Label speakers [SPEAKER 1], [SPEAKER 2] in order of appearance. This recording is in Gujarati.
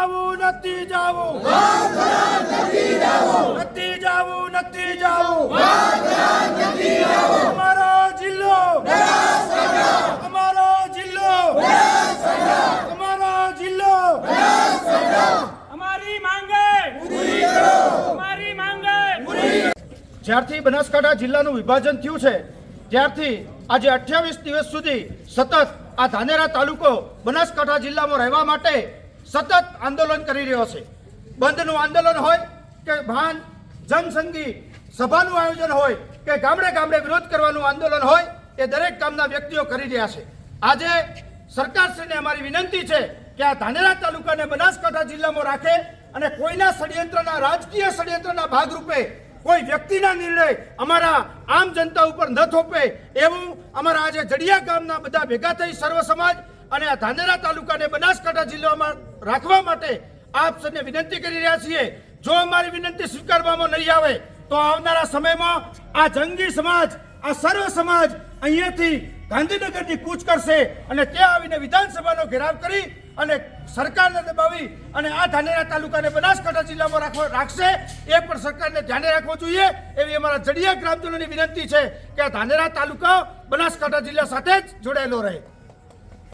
[SPEAKER 1] જાવું નથી જાવું નથી જાવું નથી જાવું અમારો જિલ્લો અમારો જિલ્લો અમારો જિલ્લો
[SPEAKER 2] અમારી માંગે અમારી માંગે
[SPEAKER 1] જ્યારથી બનાસકાંઠા જિલ્લાનું વિભાજન થયું છે ત્યારથી આજે 28 દિવસ સુધી સતત આ ધાનેરા તાલુકો બનાસકાંઠા જિલ્લામાં રહેવા માટે સતત આંદોલન કરી રહ્યો છે. બંધનું આંદોલન હોય કે ભાન જનસંઘી સભાનું આયોજન હોય કે ગામડે ગામડે વિરોધ કરવાનું આંદોલન હોય એ દરેક કામના વ્યક્તિઓ કરી રહ્યા છે. આજે સરકારશ્રીને અમારી વિનંતી છે કે આ ધાનેરા તાલુકાને બનાસકાંઠા જિલ્લામાં રાખે અને કોઈના ષડયંત્રના રાજકીય ષડયંત્રના ભાગરૂપે કોઈ વ્યક્તિના નિર્ણય અમારા આમ જનતા ઉપર ન થોપે એવું અમારા આજે જડિયા ગામના બધા ભેગા થઈ સર્વ સમાજ અને આ ધાનેરા તાલુકાને બનાસકાંઠા જિલ્લામાં રાખવા માટે આપ સૌને વિનંતી કરી રહ્યા છીએ. જો અમારી વિનંતી સ્વીકારવામાં નહીં આવે તો આવનારા સમયમાં આ જંગી સમાજ આ સર્વ સમાજ અહીંયાથી ગાંધીનગરની કૂચ કરશે અને ત્યાં આવીને વિધાનસભાનો ઘેરાવ કરી અને સરકારને દબાવી અને આ ધાનેરા તાલુકાને બનાસકાંઠા જિલ્લામાં રાખશે એ પણ સરકારને ધ્યાને રાખવું જોઈએ એવી અમારા જડિયા ગ્રામજનોની વિનંતી છે કે આ ધાનેરા તાલુકા બનાસકાંઠા જિલ્લા સાથે જ જોડાયેલો રહે.